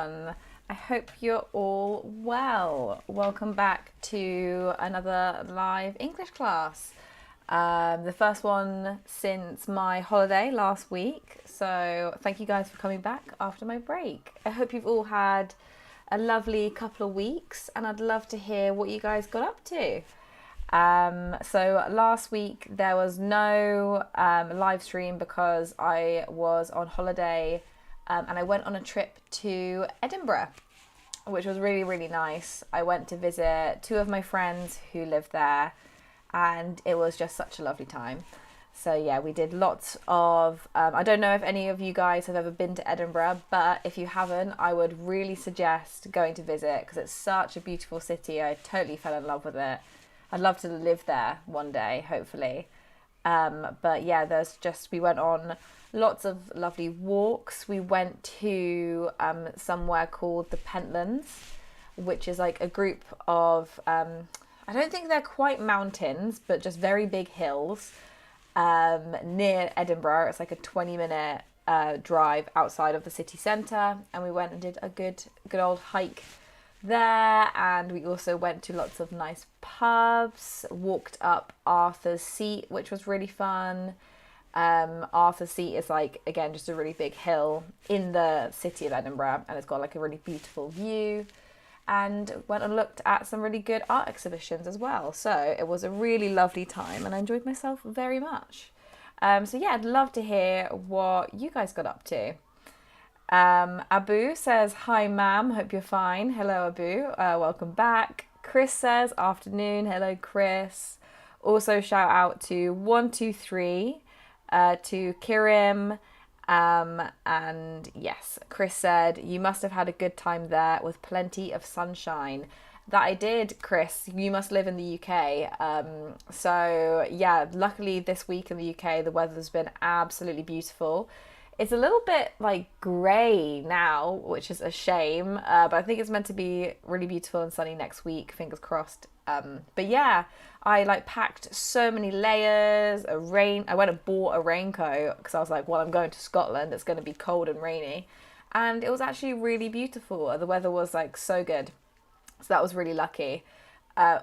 everyone. I hope you're all well. Welcome back to another live English class. The first one since my holiday last week. So thank you guys for coming back after my break. I hope you've all had a lovely couple of weeks and I'd love to hear what you guys got up to. So last week there was no live stream because I was on holiday and I went on a trip to Edinburgh, which was really, really nice. I went to visit two of my friends who live there and it was just such a lovely time. So yeah, we did lots of, I don't know if any of you guys have ever been to Edinburgh, but if you haven't, I would really suggest going to visit because it's such a beautiful city. I totally fell in love with it. I'd love to live there one day, hopefully. But yeah, we went on lots of lovely walks. We went to somewhere called the Pentlands, which is like a group of, I don't think they're quite mountains, but just very big hills near Edinburgh. It's like a 20-minute drive outside of the city centre. And we went and did a good old hike there, and we also went to lots of nice pubs, walked up Arthur's Seat, which was really fun. Arthur's Seat is like, again, just a really big hill in the city of Edinburgh, and it's got like a really beautiful view, and went and looked at some really good art exhibitions as well. So it was a really lovely time and I enjoyed myself very much. So yeah, I'd love to hear what you guys got up to. Abu says, hi ma'am, hope you're fine. Hello Abu, welcome back. Chris says, afternoon. Hello Chris. Also shout out to 123, to Kirim, and yes, Chris said, you must have had a good time there with plenty of sunshine. That I did, Chris. You must live in the UK. So yeah, luckily this week in the UK the weather's been absolutely beautiful. It's a little bit like grey now, which is a shame, but I think it's meant to be really beautiful and sunny next week, fingers crossed. But yeah, I like packed so many layers, I went and bought a raincoat because I was like, well, I'm going to Scotland, it's going to be cold and rainy. And it was actually really beautiful. The weather was like so good. So that was really lucky.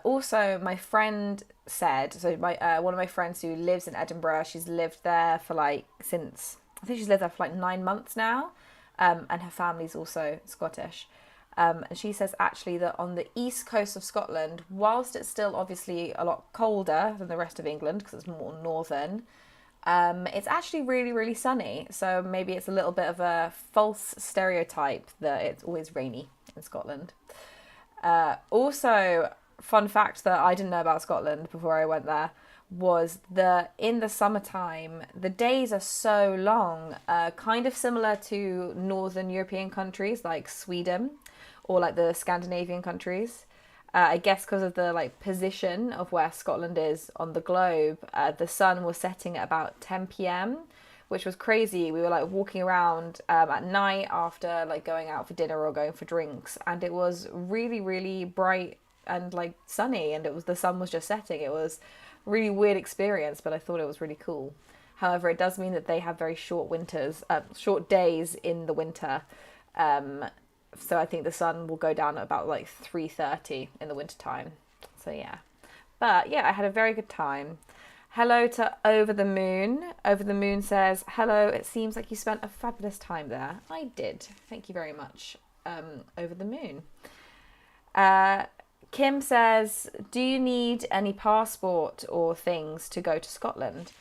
Also, my friend said, so one of my friends who lives in Edinburgh, she's lived there for I think she's lived there for 9 months now, and her family's also Scottish. And she says actually that on the east coast of Scotland, whilst it's still obviously a lot colder than the rest of England because it's more northern, it's actually really, really sunny. So maybe it's a little bit of a false stereotype that it's always rainy in Scotland. Also, fun fact that I didn't know about Scotland before I went there was that in the summertime the days are so long, kind of similar to northern European countries like Sweden or like the Scandinavian countries. I guess because of the position of where Scotland is on the globe, the sun was setting at about 10 p.m, which was crazy. We were walking around at night after going out for dinner or going for drinks, and it was really, really bright and sunny, and the sun was just setting. It was really weird experience, but I thought it was really cool. However, it does mean that they have very short days in the winter. So I think the sun will go down at about 3:30 in the winter time. So yeah. But yeah, I had a very good time. Hello to Over the Moon. Over the Moon says, hello, it seems like you spent a fabulous time there. I did. Thank you very much, Over the Moon. Kim says, do you need any passport or things to go to Scotland?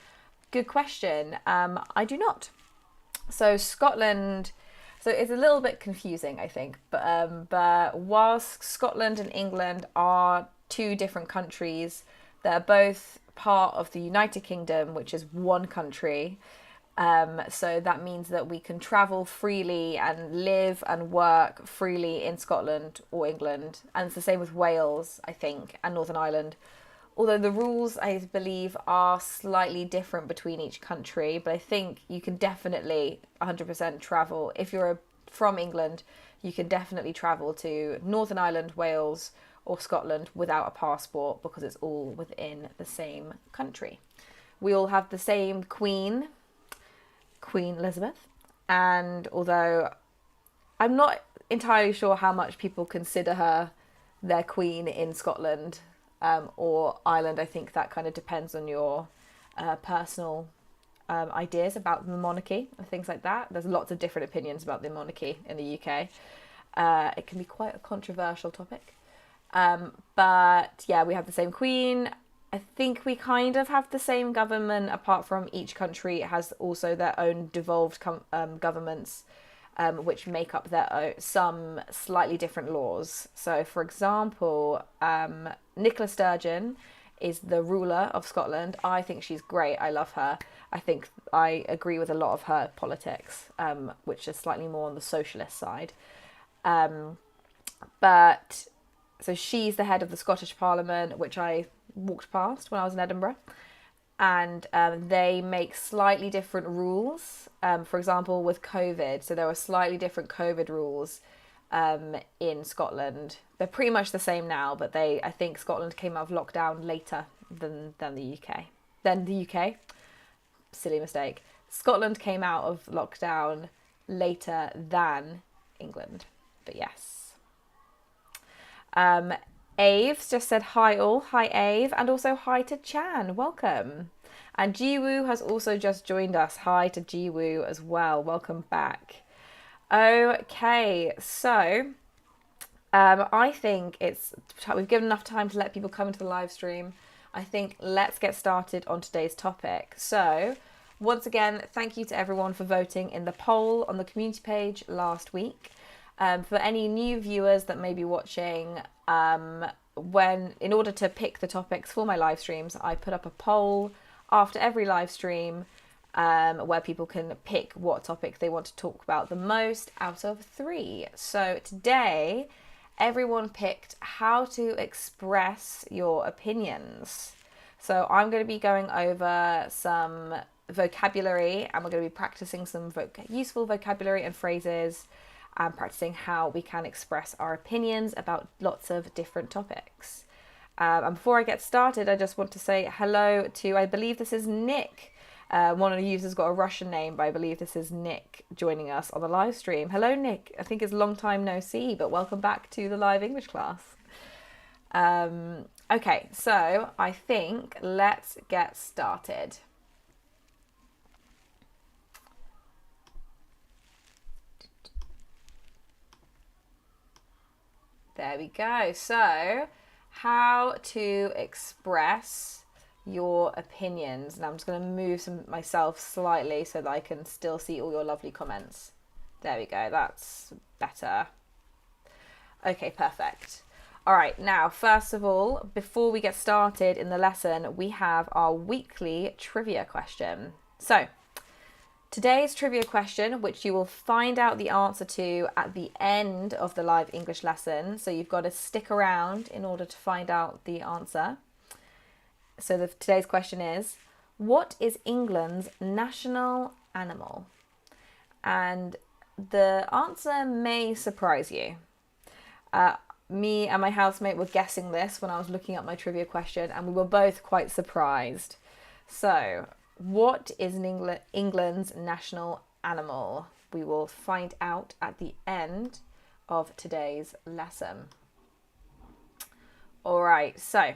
Good question. I do not. So Scotland, so it's a little bit confusing, I think. But whilst Scotland and England are two different countries, they're both part of the United Kingdom, which is one country. So that means that we can travel freely and live and work freely in Scotland or England. And it's the same with Wales, I think, and Northern Ireland. Although the rules, I believe, are slightly different between each country. But I think you can definitely 100% travel. If you're from England, you can definitely travel to Northern Ireland, Wales, or Scotland without a passport because it's all within the same country. We all have the same Queen Elizabeth, and although I'm not entirely sure how much people consider her their queen in Scotland or Ireland. I think that kind of depends on your personal ideas about the monarchy and things like that. There's lots of different opinions about the monarchy in the UK. It can be quite a controversial topic. But yeah, we have the same queen. I think we kind of have the same government, apart from each country has also their own devolved governments, which make up their own, some slightly different laws. So, for example, Nicola Sturgeon is the ruler of Scotland. I think she's great. I love her. I think I agree with a lot of her politics, which is slightly more on the socialist side. But so she's the head of the Scottish Parliament, which I walked past when I was in Edinburgh. And they make slightly different rules. For example, with COVID. So there were slightly different COVID rules in Scotland. They're pretty much the same now, but I think Scotland came out of lockdown later than the UK. Then the UK. Silly mistake. Scotland came out of lockdown later than England. But yes. Aves just said hi all. Hi Ave. And also hi to Chan. Welcome. And Jiwoo has also just joined us. Hi to Jiwoo as well. Welcome back. Okay, so I think we've given enough time to let people come into the live stream. I think let's get started on today's topic. So once again, thank you to everyone for voting in the poll on the community page last week. For any new viewers that may be watching, in order to pick the topics for my live streams, I put up a poll after every live stream where people can pick what topic they want to talk about the most out of 3. So today, everyone picked how to express your opinions. So I'm going to be going over some vocabulary, and we're going to be practicing some useful vocabulary and phrases, and practicing how we can express our opinions about lots of different topics. And before I get started, I just want to say hello to, I believe this is Nick. One of the users got a Russian name, but I believe this is Nick joining us on the live stream. Hello, Nick. I think it's long time no see, but welcome back to the live English class. Okay, so I think let's get started. There we go. So, how to express your opinions. And I'm just going to move myself slightly so that I can still see all your lovely comments. There we go. That's better. Okay, perfect. All right. Now, first of all, before we get started in the lesson, we have our weekly trivia question. So, today's trivia question, which you will find out the answer to at the end of the live English lesson. So you've got to stick around in order to find out the answer. So today's question is, what is England's national animal? And the answer may surprise you. Me and my housemate were guessing this when I was looking up my trivia question, and we were both quite surprised. So, what is England's national animal? We will find out at the end of today's lesson. All right, so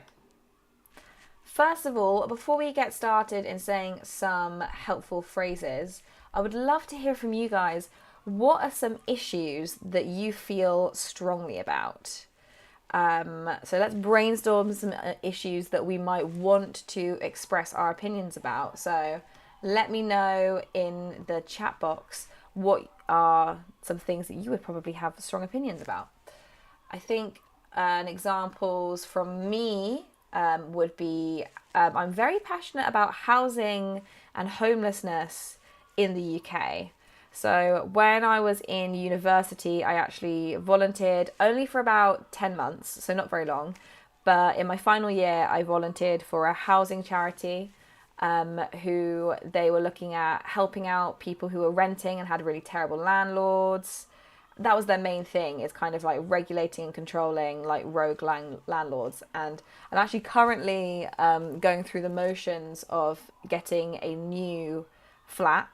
first of all, before we get started in saying some helpful phrases, I would love to hear from you guys. What are some issues that you feel strongly about? So let's brainstorm some issues that we might want to express our opinions about. So let me know in the chat box what are some things that you would probably have strong opinions about. I think examples from me would be I'm very passionate about housing and homelessness in the UK. So when I was in university, I actually volunteered only for about 10 months, so not very long. But in my final year, I volunteered for a housing charity who they were looking at helping out people who were renting and had really terrible landlords. That was their main thing, is kind of like regulating and controlling like rogue landlords. And I'm actually currently going through the motions of getting a new flat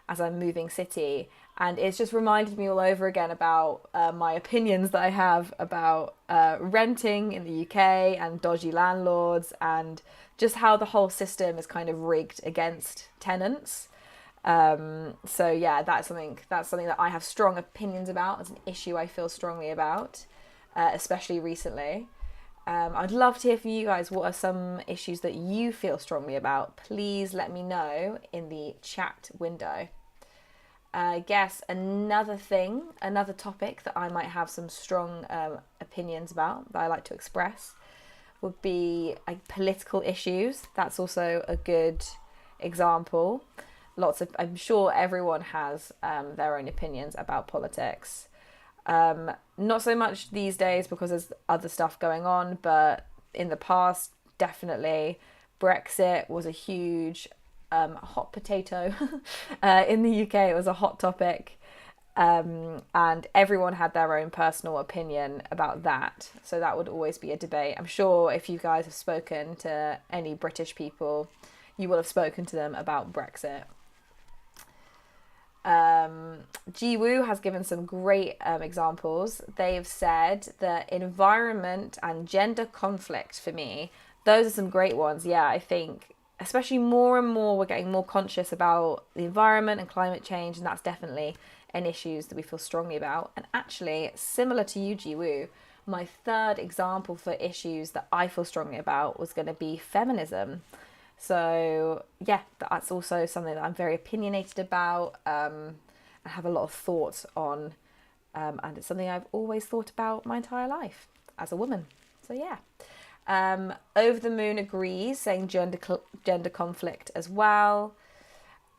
as I'm moving city, And it's just reminded me all over again about my opinions that I have about renting in the UK and dodgy landlords, and just how the whole system is kind of rigged against tenants. So yeah, that's something that I have strong opinions about. It's an issue I feel strongly about, especially recently. I'd love to hear from you guys. What are some issues that you feel strongly about? Please let me know in the chat window. I guess another topic that I might have some strong opinions about that I like to express would be political issues. That's also a good example. I'm sure everyone has their own opinions about politics. Not so much these days because there's other stuff going on, but in the past, definitely Brexit was a huge hot potato. In the UK, it was a hot topic, and everyone had their own personal opinion about that. So that would always be a debate. I'm sure if you guys have spoken to any British people, you will have spoken to them about Brexit. Jiwoo has given some great examples. They've said that environment and gender conflict, for me, those are some great ones. Yeah, I think especially more and more we're getting more conscious about the environment and climate change, and that's definitely an issue that we feel strongly about. And actually, similar to you, Jiwoo, my third example for issues that I feel strongly about was going to be feminism. So yeah, that's also something that I'm very opinionated about. I have a lot of thoughts on, and it's something I've always thought about my entire life as a woman. So yeah. Over the Moon agrees, saying gender conflict as well.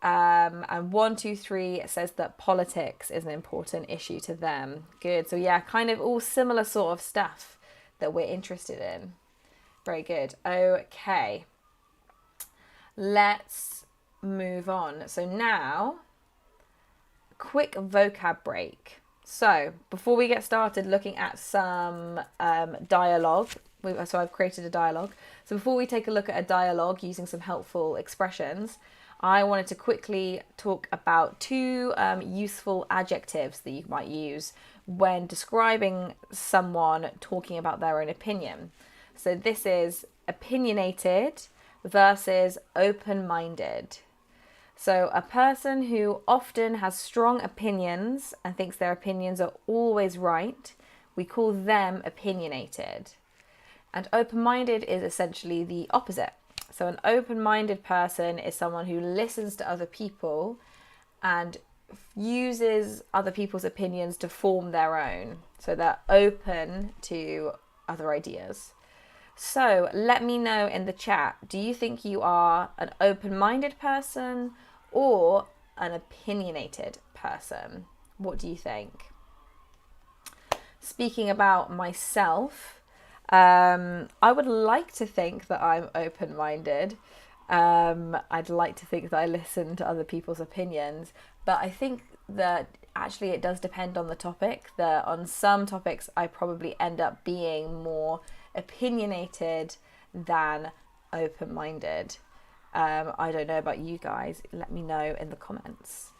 And 123 says that politics is an important issue to them. Good. So yeah, kind of all similar sort of stuff that we're interested in. Very good. Okay. Let's move on. So now, quick vocab break. So before we get started looking at some dialogue, so I've created a dialogue. So before we take a look at a dialogue using some helpful expressions, I wanted to quickly talk about two useful adjectives that you might use when describing someone talking about their own opinion. So this is opinionated versus open-minded. So a person who often has strong opinions and thinks their opinions are always right, we call them opinionated. And open-minded is essentially the opposite. So an open-minded person is someone who listens to other people and uses other people's opinions to form their own. So they're open to other ideas. So let me know in the chat, do you think you are an open-minded person or an opinionated person? What do you think? Speaking about myself, I would like to think that I'm open-minded. I'd like to think that I listen to other people's opinions, but I think that actually it does depend on the topic. That on some topics I probably end up being more opinionated than open-minded. I don't know about you guys. Let me know in the comments.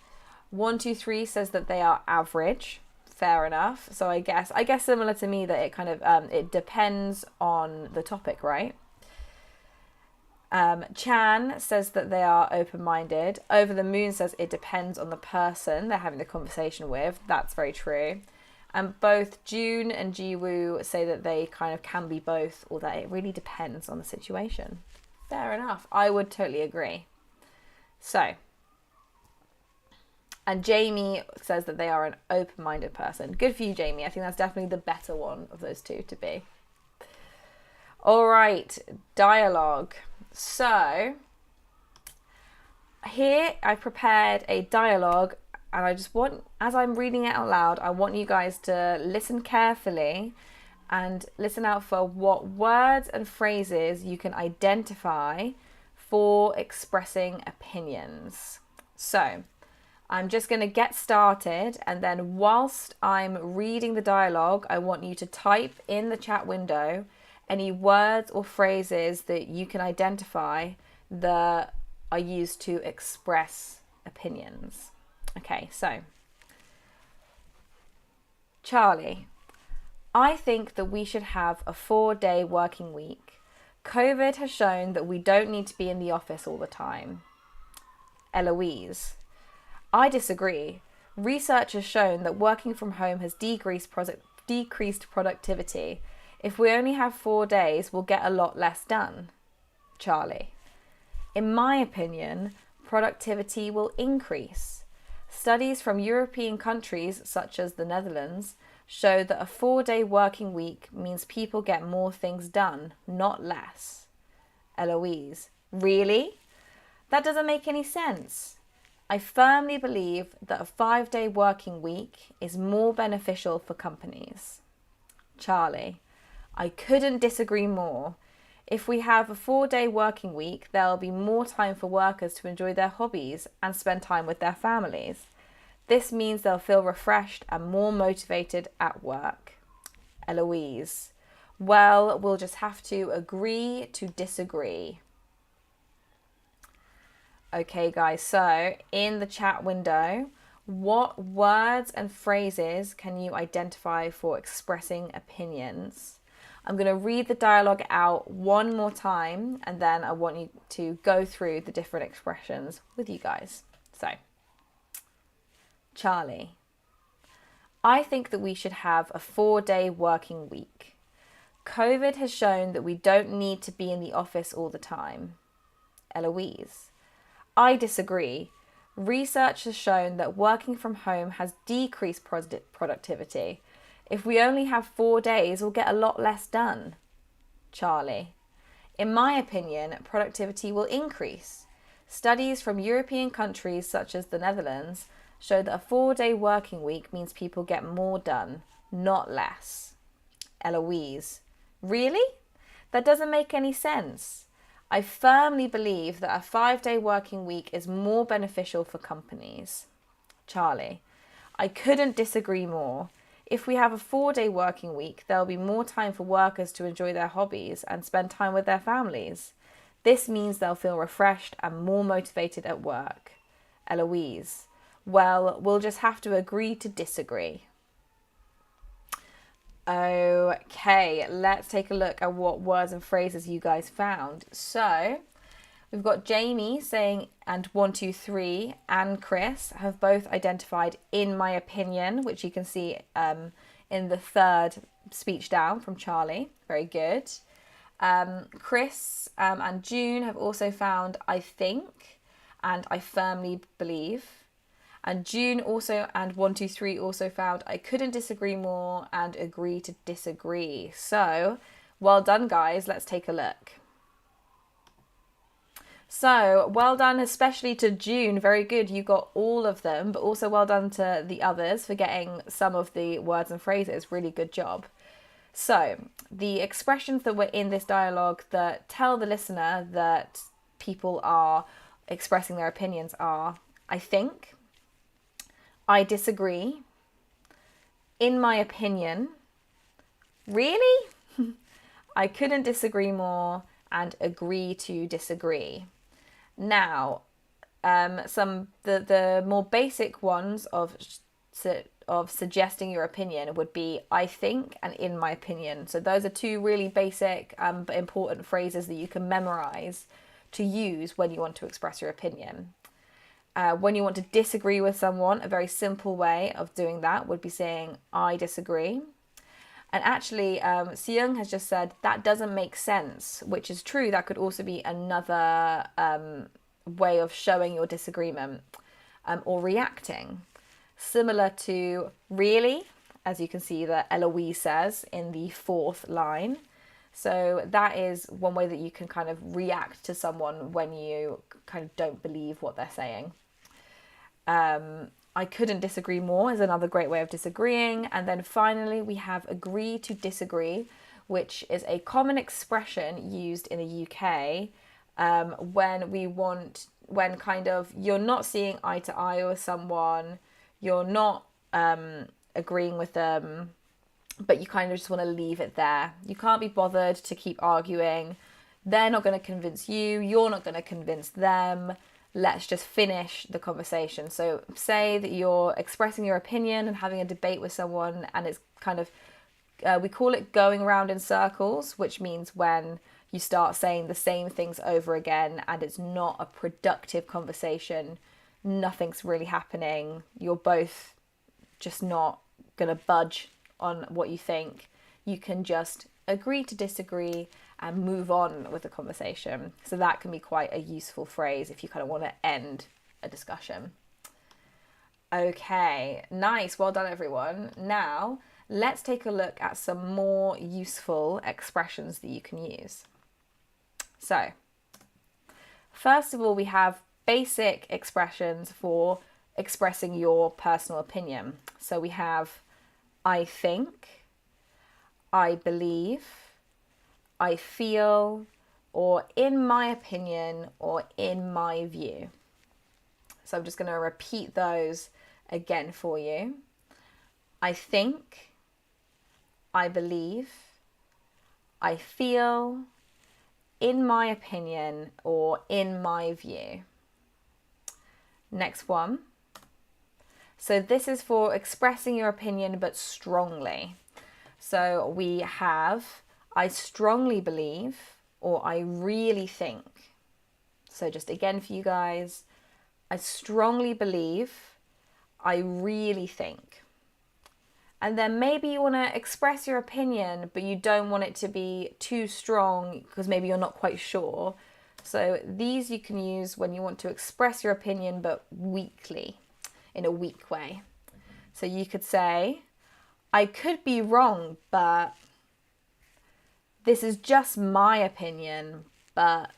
123 says that they are average. Fair enough. So I guess similar to me that it kind of it depends on the topic, right? Chan says that they are open-minded. Over the Moon says it depends on the person they're having the conversation with. That's very true. And both June and Jiwoo say that they kind of can be both, or that it really depends on the situation. Fair enough. I would totally agree. So, and Jamie says that they are an open-minded person. Good for you, Jamie. I think that's definitely the better one of those two to be. All right, dialogue. So, here I've prepared a dialogue, and I just want, as I'm reading it out loud, I want you guys to listen carefully and listen out for what words and phrases you can identify for expressing opinions. So, I'm just going to get started, and then whilst I'm reading the dialogue, I want you to type in the chat window any words or phrases that you can identify that are used to express opinions. Okay, so Charlie, I think that we should have a 4-day working week. COVID has shown that we don't need to be in the office all the time. Eloise, I disagree. Research has shown that working from home has decreased productivity. If we only have 4 days, we'll get a lot less done. Charlie, in my opinion, productivity will increase. Studies from European countries, such as the Netherlands, show that a 4-day working week means people get more things done, not less. Eloise, really? That doesn't make any sense. I firmly believe that a 5-day working week is more beneficial for companies. Charlie, I couldn't disagree more. If we have a 4-day working week, there'll be more time for workers to enjoy their hobbies and spend time with their families. This means they'll feel refreshed and more motivated at work. Eloise, well, we'll just have to agree to disagree. Okay, guys, so in the chat window, what words and phrases can you identify for expressing opinions? I'm going to read the dialogue out one more time, and then I want you to go through the different expressions with you guys. So, Charlie, I think that we should have a 4-day working week. COVID has shown that we don't need to be in the office all the time. Eloise, I disagree. Research has shown that working from home has decreased productivity. If we only have 4 days, we'll get a lot less done. Charlie, in my opinion, productivity will increase. Studies from European countries such as the Netherlands show that a 4-day working week means people get more done, not less. Eloise, really? That doesn't make any sense. I firmly believe that a 5-day working week is more beneficial for companies. Charlie, I couldn't disagree more. If we have a 4-day working week, there'll be more time for workers to enjoy their hobbies and spend time with their families. This means they'll feel refreshed and more motivated at work. Eloise, well, we'll just have to agree to disagree. Okay, let's take a look at what words and phrases you guys found. So, we've got Jamie saying, and 1, 2, 3, and Chris have both identified in my opinion, which you can see in the third speech down from Charlie. Very good. Chris and June have also found I think and I firmly believe. And June also, and 1, 2, 3 also found I couldn't disagree more and agree to disagree. So, well done, guys. Let's take a look. So, well done, especially to June. Very good. You got all of them, but also well done to the others for getting some of the words and phrases. Really good job. So, the expressions that were in this dialogue that tell the listener that people are expressing their opinions are I think, I disagree, in my opinion, really? I couldn't disagree more, and agree to disagree. Now, the more basic ones of suggesting your opinion would be I think and in my opinion. So those are two really basic but important phrases that you can memorize to use when you want to express your opinion. When you want to disagree with someone, a very simple way of doing that would be saying, I disagree. And actually, Seung has just said, that doesn't make sense, which is true. That could also be another way of showing your disagreement or reacting. Similar to really, as you can see that Eloise says in the 4th line. So that is one way that you can kind of react to someone when you kind of don't believe what they're saying. I couldn't disagree more is another great way of disagreeing. And then finally, we have agree to disagree, which is a common expression used in the UK when kind of you're not seeing eye to eye with someone, you're not agreeing with them, but you kind of just want to leave it there. You can't be bothered to keep arguing. They're not going to convince you. You're not going to convince them. let's just finish the conversation. So say that you're expressing your opinion and having a debate with someone, and it's kind of, we call it going around in circles, which means when you start saying the same things over again and it's not a productive conversation, nothing's really happening, you're both just not going to budge on what you think, you can just agree to disagree and move on with the conversation. So that can be quite a useful phrase if you kind of want to end a discussion. Okay, nice. Well done, everyone. Now, let's take a look at some more useful expressions that you can use. So, first of all, we have basic expressions for expressing your personal opinion. So we have I think, I believe, I feel, or in my opinion, or in my view. So I'm just going to repeat those again for you. I think, I believe, I feel, in my opinion, or in my view. Next one. So this is for expressing your opinion but strongly. So we have I strongly believe, or I really think. So just again for you guys, I strongly believe, I really think. And then maybe you want to express your opinion, but you don't want it to be too strong because maybe you're not quite sure. So these you can use when you want to express your opinion, but weakly, in a weak way. So you could say, I could be wrong, but this is just my opinion, but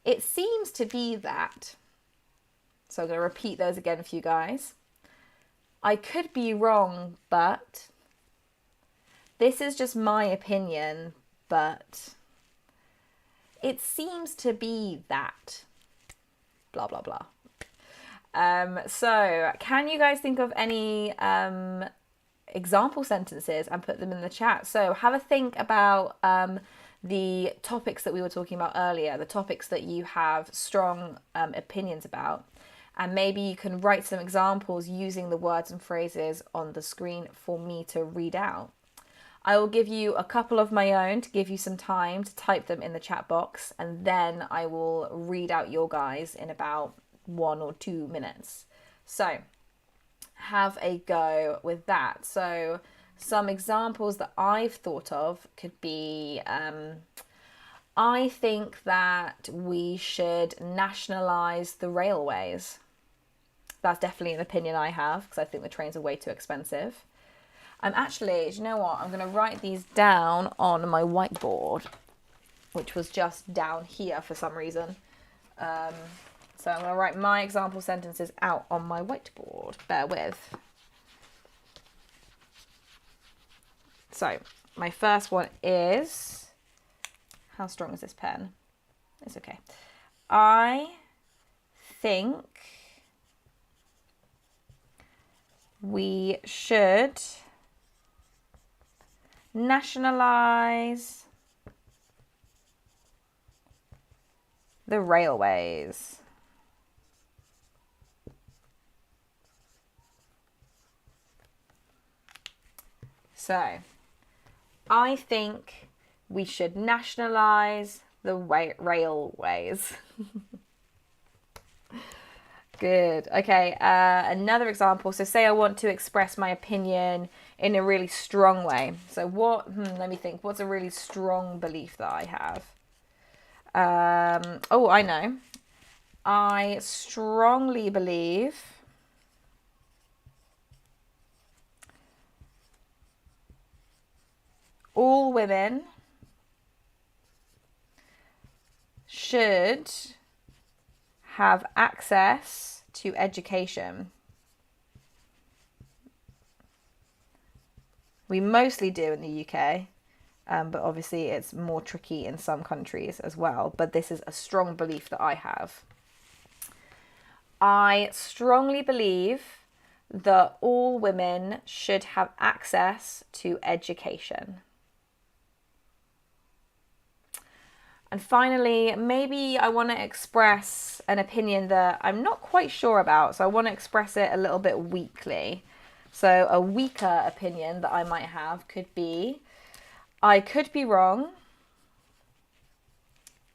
it seems to be that. So I'm going to repeat those again for you guys. I could be wrong, but this is just my opinion, but it seems to be that. Blah, blah, blah. So can you guys think of any example sentences and put them in the chat? So have a think about the topics that we were talking about earlier, the topics that you have strong opinions about. And maybe you can write some examples using the words and phrases on the screen for me to read out. I will give you a couple of my own to give you some time to type them in the chat box, and then I will read out your guys in about 1 or 2 minutes. So have a go with that. So some examples that I've thought of could be, I think that we should nationalise the railways. That's definitely an opinion I have because I think the trains are way too expensive. Actually, do you know what? I'm going to write these down on my whiteboard, which was just down here for some reason. So I'm going to write my example sentences out on my whiteboard. Bear with. So my first one is, how strong is this pen? It's okay. I think we should nationalise the railways. So, I think we should nationalise the railways. Good. Okay, another example. So say I want to express my opinion in a really strong way. So what, let me think, what's a really strong belief that I have? Oh, I know. I strongly believe all women should have access to education. We mostly do in the UK, but obviously it's more tricky in some countries as well. But this is a strong belief that I have. I strongly believe that all women should have access to education. And finally, maybe I want to express an opinion that I'm not quite sure about. So I want to express it a little bit weakly. So a weaker opinion that I might have could be, I could be wrong.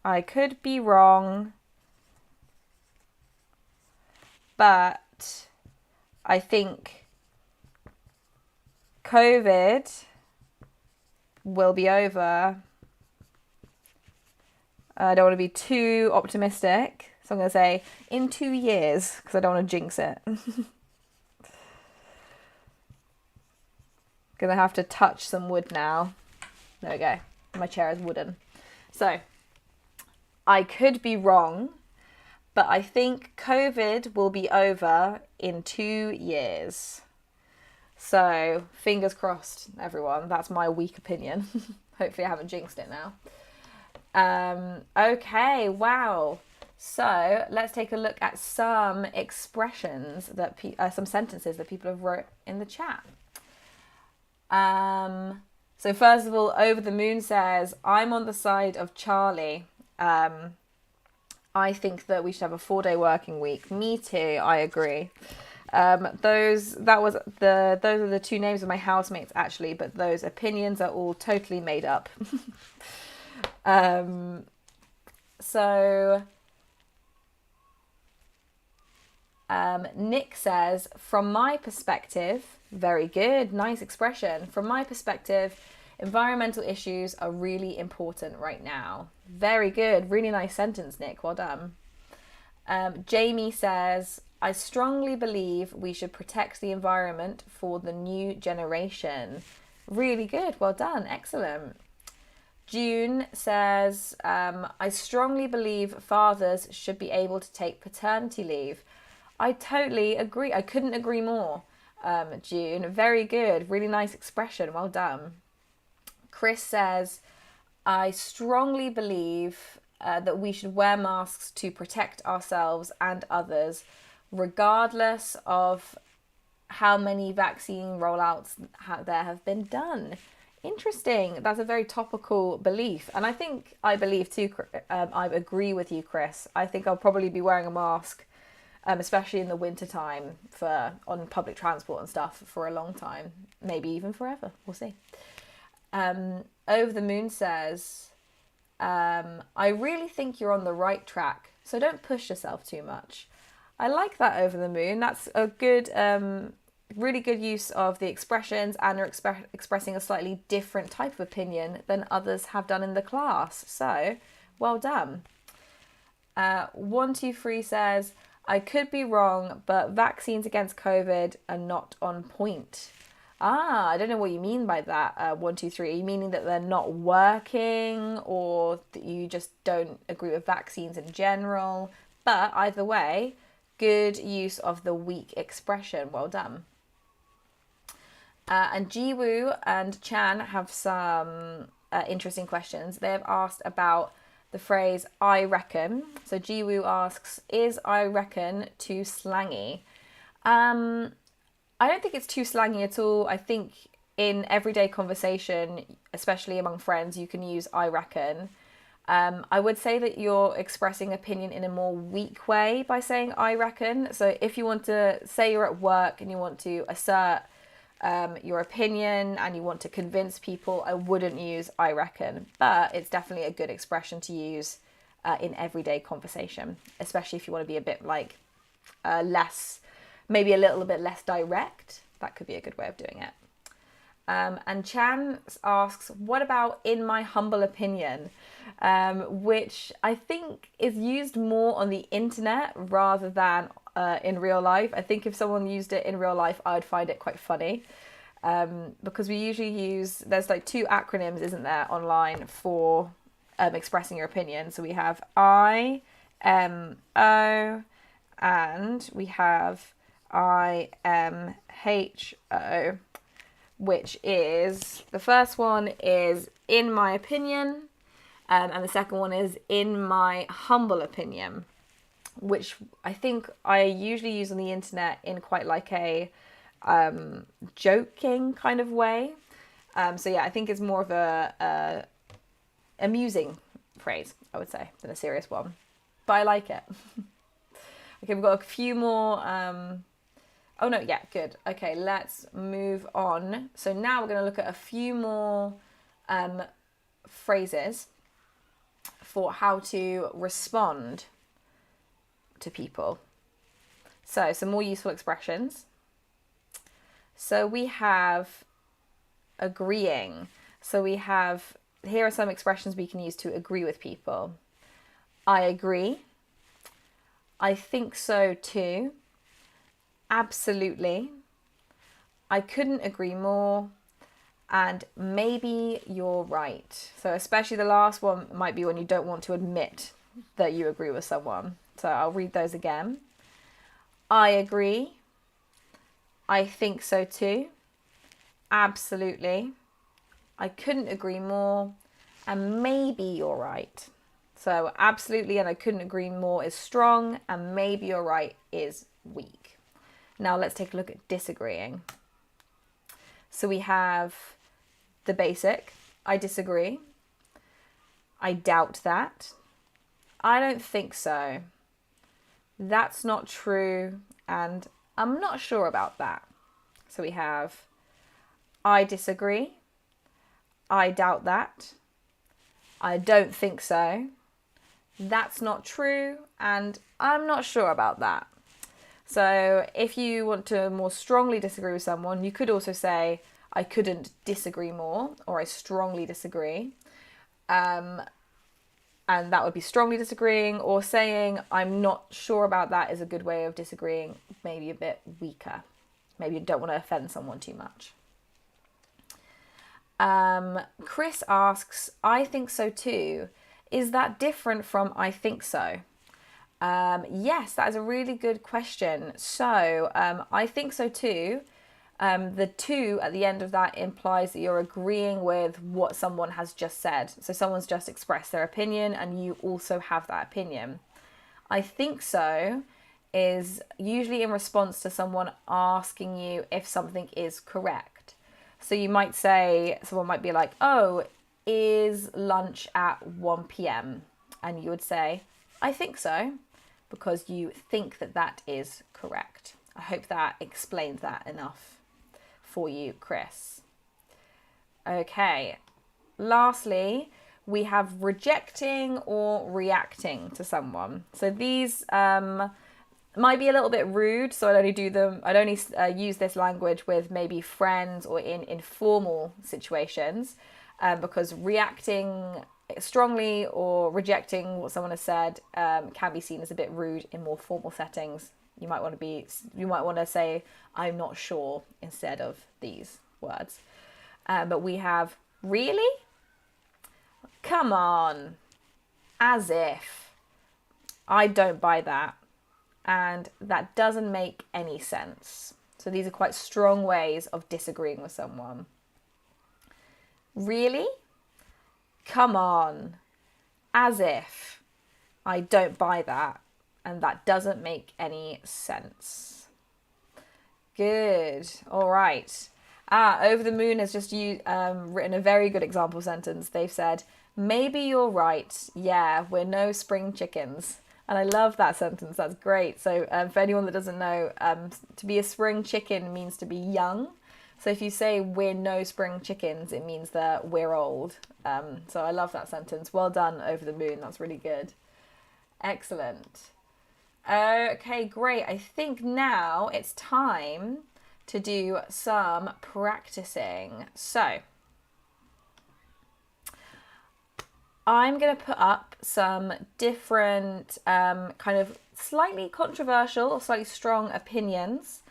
I could be wrong. But I think COVID will be over. I don't want to be too optimistic, so I'm going to say in 2 years, because I don't want to jinx it. Gonna have to touch some wood now. There we go. My chair is wooden. So, I could be wrong, but I think COVID will be over in 2 years. So, fingers crossed, everyone. That's my weak opinion. Hopefully I haven't jinxed it now. Okay, wow. So let's take a look at some expressions that some sentences that people have wrote in the chat. So first of all, Over the Moon says, I'm on the side of Charlie. I think that we should have a 4-day working week. Me too, I agree. Those are the 2 names of my housemates actually, but those opinions are all totally made up. Nick says, from my perspective, very good, nice expression. From my perspective, environmental issues are really important right now. Very good, really nice sentence, Nick, well done. Jamie says, I strongly believe we should protect the environment for the new generation. Really good, well done, excellent. June says, I strongly believe fathers should be able to take paternity leave. I totally agree. I couldn't agree more, June. Very good. Really nice expression. Well done. Chris says, I strongly believe that we should wear masks to protect ourselves and others, regardless of how many vaccine rollouts there have been done. Interesting. That's a very topical belief. And I believe too, I agree with you, Chris. I think I'll probably be wearing a mask, especially in the winter time on public transport and stuff for a long time, maybe even forever. We'll see. Over the Moon says, I really think you're on the right track, so don't push yourself too much. I like that, Over the Moon. That's a good, really good use of the expressions, and are expressing a slightly different type of opinion than others have done in the class. So, well done. 123 says, I could be wrong, but vaccines against COVID are not on point. I don't know what you mean by that, 123. Are you meaning that they're not working, or that you just don't agree with vaccines in general? But either way, good use of the weak expression. Well done. And Jiwoo and Chan have some interesting questions. They have asked about the phrase I reckon. So Jiwoo asks, is I reckon too slangy? I don't think it's too slangy at all. I think in everyday conversation, especially among friends, you can use I reckon. I would say that you're expressing opinion in a more weak way by saying I reckon. So if you want to say you're at work and you want to assert your opinion and you want to convince people, I wouldn't use I reckon. But it's definitely a good expression to use in everyday conversation, especially if you want to be a bit like less, maybe a little bit less direct. That could be a good way of doing it. And Chan asks, what about in my humble opinion? Which I think is used more on the internet rather than in real life. I think if someone used it in real life, I would find it quite funny. Because we usually use, there's like 2 acronyms, isn't there, online for expressing your opinion. So we have IMO and we have IMHO, which is, the first one is in my opinion, and the second one is in my humble opinion, which I think I usually use on the internet in quite like a joking kind of way. So yeah, I think it's more of a amusing phrase, I would say, than a serious one. But I like it. Okay, we've got a few more. Oh no, yeah, good. Okay, let's move on. So now we're going to look at a few more phrases for how to respond to people. So some more useful expressions. So we have agreeing. So we have, here are some expressions we can use to agree with people. I agree. I think so too. Absolutely. I couldn't agree more. And maybe you're right. So especially the last one might be when you don't want to admit that you agree with someone. So I'll read those again. I agree. I think so too. Absolutely. I couldn't agree more. And maybe you're right. So absolutely and I couldn't agree more is strong, and maybe you're right is weak. Now let's take a look at disagreeing. So we have the basic, I disagree. I doubt that. I don't think so. That's not true, and I'm not sure about that. So we have I disagree. I doubt that. I don't think so. That's not true, and I'm not sure about that. So if you want to more strongly disagree with someone, you could also say, I couldn't disagree more, or I strongly disagree. And that would be strongly disagreeing, or saying, I'm not sure about that is a good way of disagreeing, maybe a bit weaker. Maybe you don't want to offend someone too much. Chris asks, I think so too. Is that different from I think so? Yes, that is a really good question. So I think so too. The to at the end of that implies that you're agreeing with what someone has just said. So someone's just expressed their opinion and you also have that opinion. I think so is usually in response to someone asking you if something is correct. So you might say, someone might be like, oh, is lunch at 1 p.m? And you would say, I think so, because you think that that is correct. I hope that explains that enough for you, Chris. Okay, lastly, we have rejecting or reacting to someone. So these might be a little bit rude, so I'd only use this language with maybe friends or in informal situations, because reacting strongly or rejecting what someone has said can be seen as a bit rude in more formal settings. You might want to say, I'm not sure, instead of these words. But we have really, come on, as if, I don't buy that, and that doesn't make any sense. So these are quite strong ways of disagreeing with someone. Really? Come on, as if, I don't buy that, and that doesn't make any sense. Good. All right. Over the Moon has just written a very good example sentence. They've said, maybe you're right. Yeah, we're no spring chickens. And I love that sentence. That's great. So for anyone that doesn't know, to be a spring chicken means to be young. So if you say we're no spring chickens, it means that we're old. So I love that sentence. Well done, Over the Moon. That's really good. Excellent. Okay, great. I think now it's time to do some practicing. So I'm going to put up some different kind of slightly controversial or slightly strong opinions.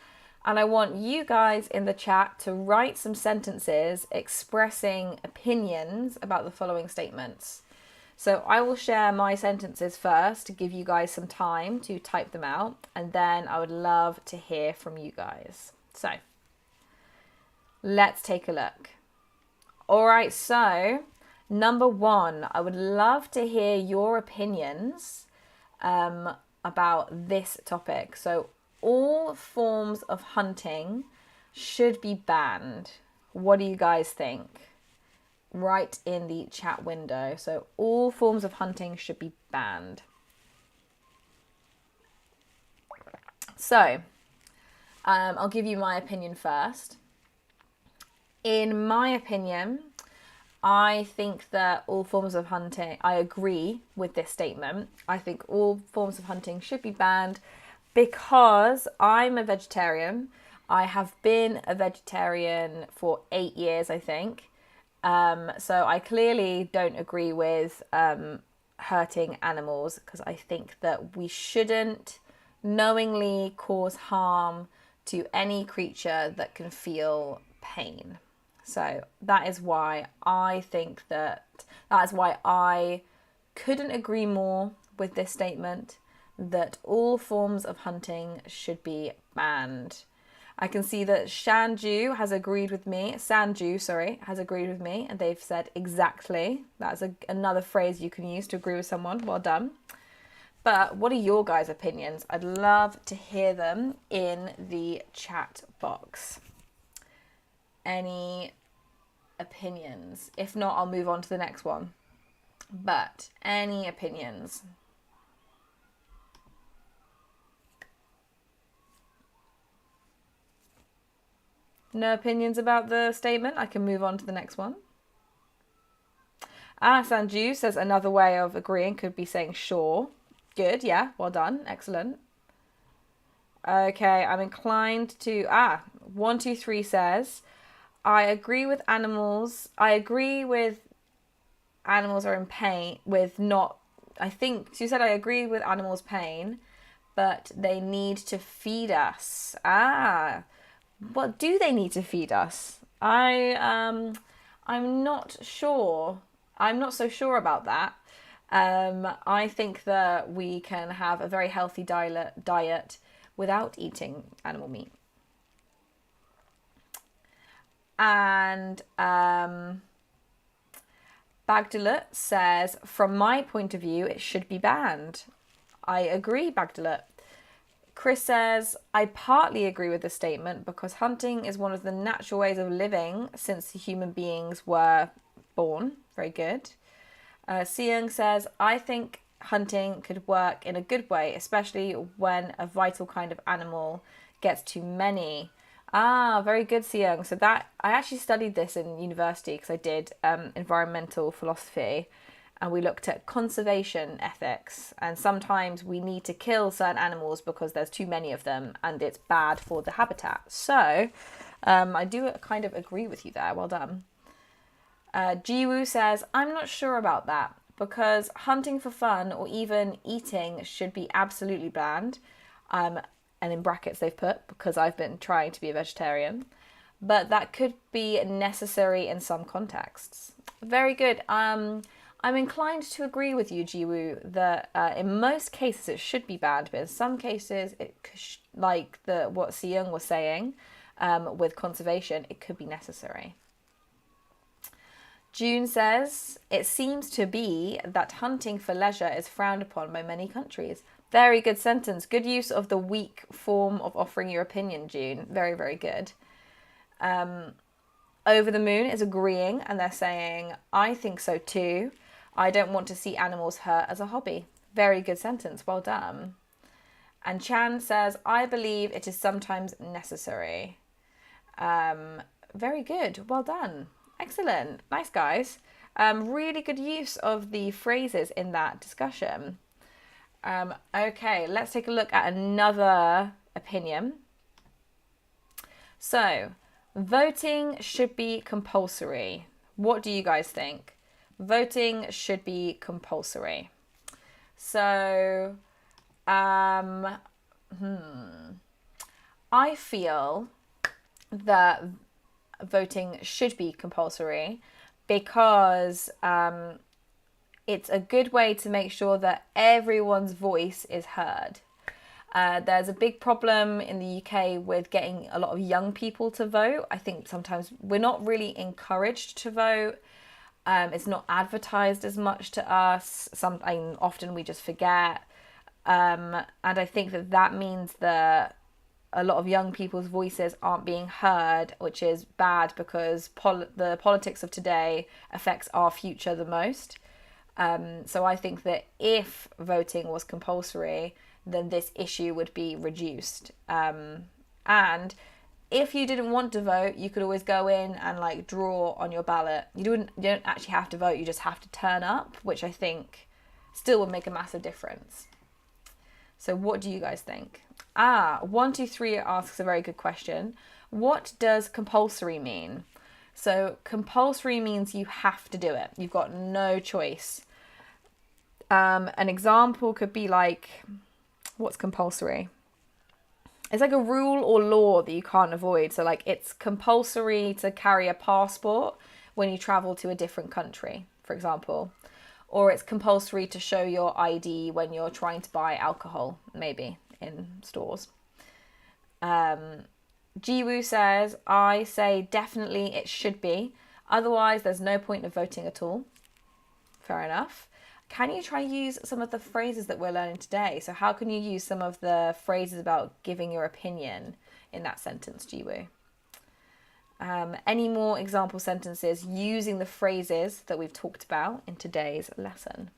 And I want you guys in the chat to write some sentences expressing opinions about the following statements. So I will share my sentences first to give you guys some time to type them out. And then I would love to hear from you guys. So let's take a look. All right, so number one, I would love to hear your opinions about this topic. So all forms of hunting should be banned. What do you guys think? right in the chat window. So all forms of hunting should be banned. So I'll give you my opinion first. In my opinion, I think that all forms of hunting, I agree with this statement. I think all forms of hunting should be banned because I'm a vegetarian. I have been a vegetarian for 8 years, I think. So I clearly don't agree with hurting animals, because I think that we shouldn't knowingly cause harm to any creature that can feel pain. So that is why I think that is why I couldn't agree more with this statement, that all forms of hunting should be banned. I can see that Sanju has agreed with me, and they've said exactly. That's another phrase you can use to agree with someone. Well done. But what are your guys' opinions? I'd love to hear them in the chat box. Any opinions? If not, I'll move on to the next one. But any opinions? No opinions about the statement? I can move on to the next one. Sanju says another way of agreeing could be saying sure. Good, yeah, well done, excellent. Okay, I'm inclined to... 123 says, I agree with animals are in pain with not... I think she said I agree with animals' pain, but they need to feed us. What do they need to feed us? I'm not sure. I'm not so sure about that. I think that we can have a very healthy diet without eating animal meat. And Bagdalut says, from my point of view, it should be banned. I agree, Bagdalut. Chris says, I partly agree with the statement because hunting is one of the natural ways of living since human beings were born. Very good. Seung says, I think hunting could work in a good way, especially when a vital kind of animal gets too many. Very good, Seung. So that I actually studied this in university because I did environmental philosophy, and we looked at conservation ethics, and sometimes we need to kill certain animals because there's too many of them and it's bad for the habitat. So I do kind of agree with you there. Well done. Jiwoo says, I'm not sure about that because hunting for fun or even eating should be absolutely banned. And in brackets they've put, because I've been trying to be a vegetarian. But that could be necessary in some contexts. Very good. I'm inclined to agree with you, Jiwoo, that in most cases it should be banned, but in some cases, like what Seung was saying with conservation, it could be necessary. June says, it seems to be that hunting for leisure is frowned upon by many countries. Very good sentence. Good use of the weak form of offering your opinion, June. Very, very good. Over the Moon is agreeing, and they're saying, I think so too. I don't want to see animals hurt as a hobby. Very good sentence. Well done. And Chan says, I believe it is sometimes necessary. Very good. Well done. Excellent. Nice, guys. Really good use of the phrases in that discussion. Okay, let's take a look at another opinion. So, voting should be compulsory. What do you guys think? Voting should be compulsory. So, I feel that voting should be compulsory because it's a good way to make sure that everyone's voice is heard. There's a big problem in the UK with getting a lot of young people to vote. I think sometimes we're not really encouraged to vote. It's not advertised as much to us. Often we just forget. And I think that means that a lot of young people's voices aren't being heard, which is bad because the politics of today affects our future the most. So I think that if voting was compulsory, then this issue would be reduced. And if you didn't want to vote, you could always go in and like draw on your ballot. You don't actually have to vote, you just have to turn up, which I think still would make a massive difference. So what do you guys think? 123 asks a very good question. What does compulsory mean? So compulsory means you have to do it. You've got no choice. An example could be like, what's compulsory? It's like a rule or law that you can't avoid. So like it's compulsory to carry a passport when you travel to a different country, for example. Or it's compulsory to show your ID when you're trying to buy alcohol, maybe, in stores. Jiwoo says, I say definitely it should be. Otherwise, there's no point of voting at all. Fair enough. Can you try and use some of the phrases that we're learning today? So how can you use some of the phrases about giving your opinion in that sentence, Jiwoo? Any more example sentences using the phrases that we've talked about in today's lesson?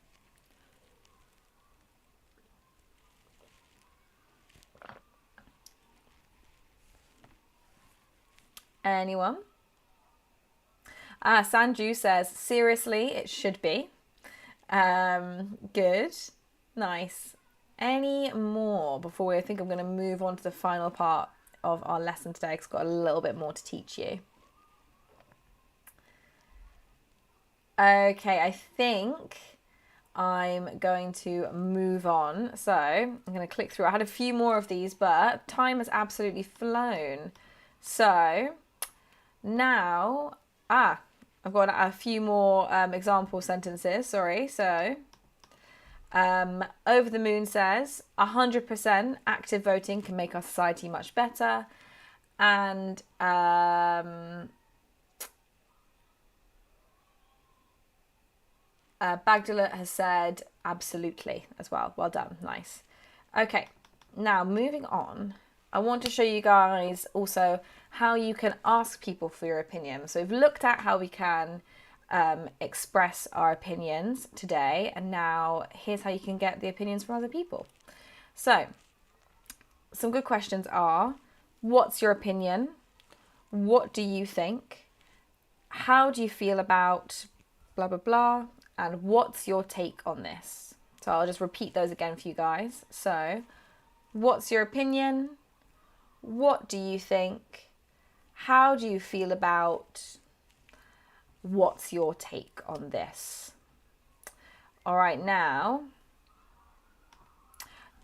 Anyone? Sanju says, seriously, it should be. Good. Nice. Any more before I think I'm going to move on to the final part of our lesson today, because I've got a little bit more to teach you. Okay, I think I'm going to move on. So I'm going to click through. I had a few more of these, but time has absolutely flown. So now, I've got a few more example sentences, sorry. So, Over the Moon says, 100% active voting can make our society much better. And Bagdala has said, absolutely, as well. Well done, nice. Okay, now moving on. I want to show you guys also how you can ask people for your opinion. So we've looked at how we can express our opinions today, and now here's how you can get the opinions from other people. So some good questions are, what's your opinion? What do you think? How do you feel about blah, blah, blah? And what's your take on this? So I'll just repeat those again for you guys. So what's your opinion? What do you think? How do you feel about? What's your take on this? All right, now,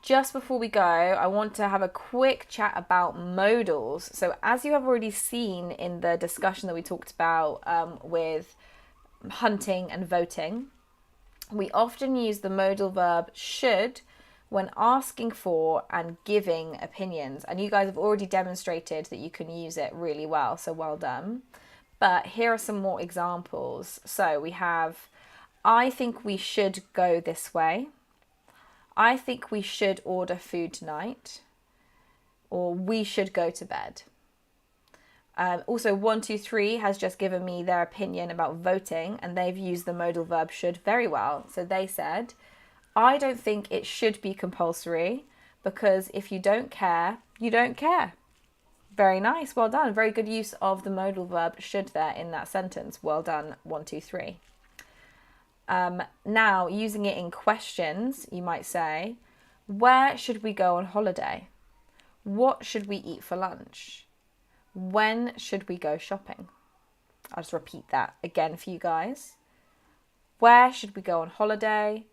just before we go, I want to have a quick chat about modals. So as you have already seen in the discussion that we talked about with hunting and voting, we often use the modal verb should when asking for and giving opinions. And you guys have already demonstrated that you can use it really well, so well done. But here are some more examples. So we have, I think we should go this way. I think we should order food tonight. Or we should go to bed. Also, 123 has just given me their opinion about voting, and they've used the modal verb should very well. So they said, I don't think it should be compulsory because if you don't care, you don't care. Very nice, well done. Very good use of the modal verb should there in that sentence. Well done, 123. Now, using it in questions, you might say, where should we go on holiday? What should we eat for lunch? When should we go shopping? I'll just repeat that again for you guys. Where should we go on holiday?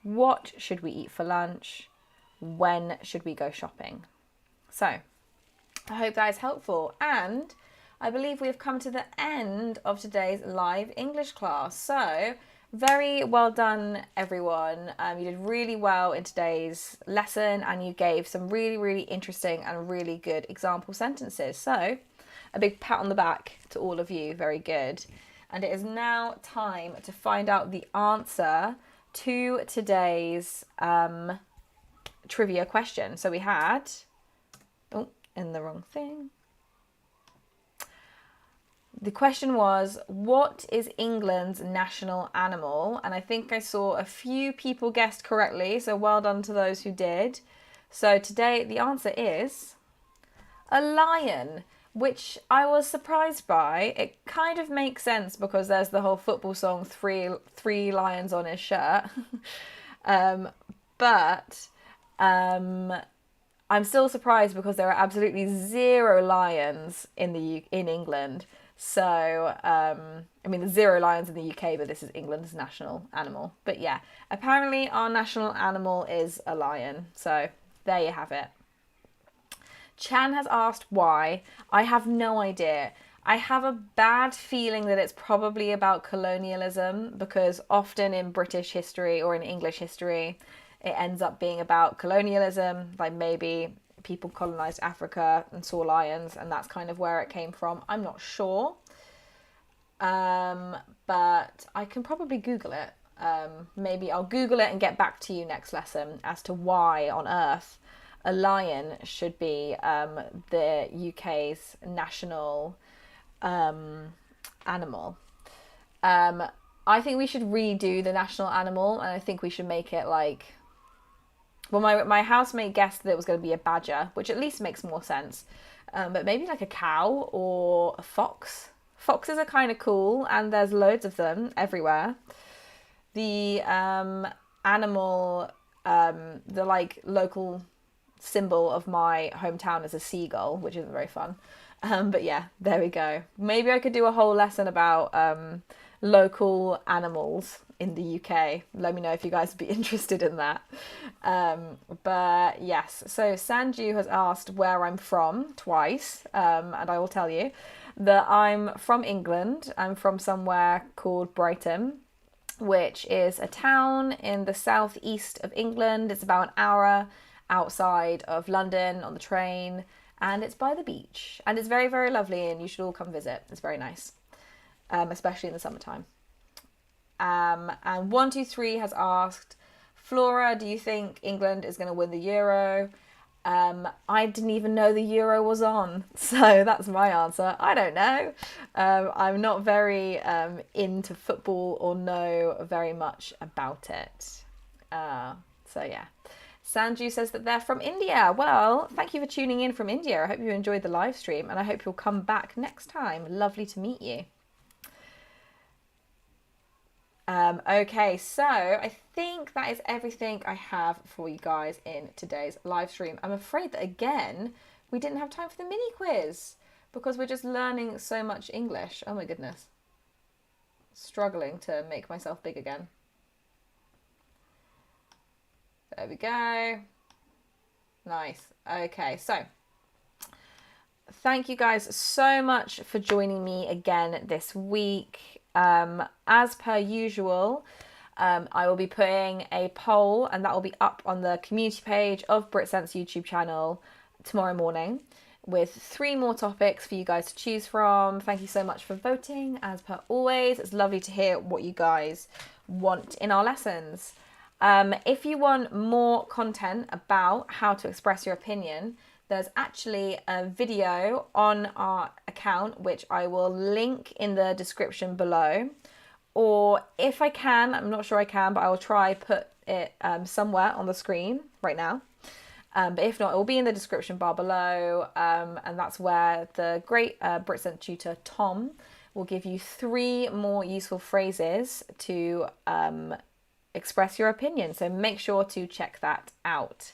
What should we eat for lunch? When should we go shopping? So, I hope that is helpful. And I believe we have come to the end of today's live English class. So, very well done, everyone. You did really well in today's lesson, and you gave some really, really interesting and really good example sentences. So, a big pat on the back to all of you. Very good. And it is now time to find out the answer to today's trivia question. So we had, in the wrong thing. The question was, what is England's national animal? And I think I saw a few people guessed correctly, so well done to those who did. So today the answer is a lion, which I was surprised by. It kind of makes sense because there's the whole football song, three lions on his shirt. But I'm still surprised because there are absolutely 0 lions in England. So, I mean, there's 0 lions in the UK, but this is England's national animal. But yeah, apparently our national animal is a lion. So there you have it. Chan has asked why. I have no idea. I have a bad feeling that it's probably about colonialism, because often in British history or in English history, it ends up being about colonialism. Like maybe people colonized Africa and saw lions, and that's kind of where it came from. I'm not sure. But I can probably Google it. Maybe I'll Google it and get back to you next lesson as to why on earth a lion should be the UK's national animal. I think we should redo the national animal, and I think we should make it like... Well, my housemate guessed that it was going to be a badger, which at least makes more sense. But maybe like a cow or a fox. Foxes are kind of cool, and there's loads of them everywhere. The animal, the like local symbol of my hometown is a seagull, which isn't very fun. But yeah, there we go. Maybe I could do a whole lesson about local animals in the UK. Let me know if you guys would be interested in that. But yes, so Sanju has asked where I'm from twice, and I will tell you that I'm from England. I'm from somewhere called Brighton, which is a town in the southeast of England. It's about an hour outside of London on the train, and it's by the beach, and it's very, very lovely, and you should all come visit. It's very nice, especially in the summertime. And 123 has asked, Flora, do you think England is going to win the Euro? I didn't even know the Euro was on, so that's my answer. I don't know. I'm not very into football or know very much about it. So yeah. Sanju says that they're from India. Well, thank you for tuning in from India. I hope you enjoyed the live stream, and I hope you'll come back next time. Lovely to meet you. Okay, so I think that is everything I have for you guys in today's live stream. I'm afraid that, again, we didn't have time for the mini quiz because we're just learning so much English. Oh my goodness. Struggling to make myself big again. There we go. Nice. Okay, so thank you guys so much for joining me again this week. As per usual, I will be putting a poll, and that will be up on the community page of Britcent's YouTube channel tomorrow morning, with 3 more topics for you guys to choose from. Thank you so much for voting, as per always. It's lovely to hear what you guys want in our lessons. If you want more content about how to express your opinion, there's actually a video on our account, which I will link in the description below. Or if I can, I'm not sure I can, but I will try put it somewhere on the screen right now. But if not, it will be in the description bar below. And that's where the great Britcent tutor, Tom, will give you 3 more useful phrases to express your opinion. So make sure to check that out.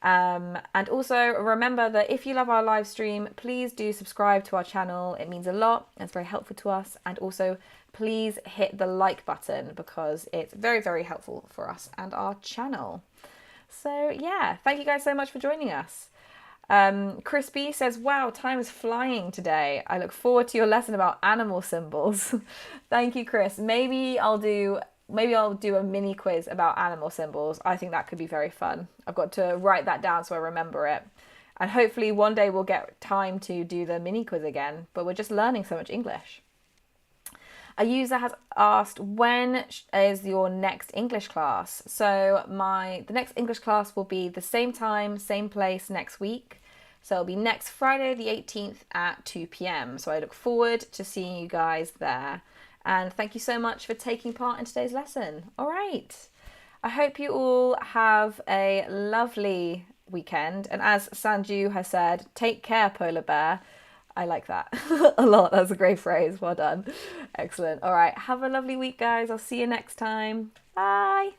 And also remember that if you love our live stream, please do subscribe to our channel. It means a lot. It's very helpful to us. And also please hit the like button because it's very, very helpful for us and our channel. So yeah, thank you guys so much for joining us. Crispy says, wow, time is flying today. I look forward to your lesson about animal symbols. Thank you, Chris. Maybe I'll do a mini quiz about animal symbols. I think that could be very fun. I've got to write that down so I remember it. And hopefully one day we'll get time to do the mini quiz again, but we're just learning so much English. A user has asked, when is your next English class? So the next English class will be the same time, same place next week. So it'll be next Friday the 18th at 2 p.m. So I look forward to seeing you guys there. And thank you so much for taking part in today's lesson. All right. I hope you all have a lovely weekend. And as Sanju has said, take care, polar bear. I like that a lot. That's a great phrase. Well done. Excellent. All right. Have a lovely week, guys. I'll see you next time. Bye.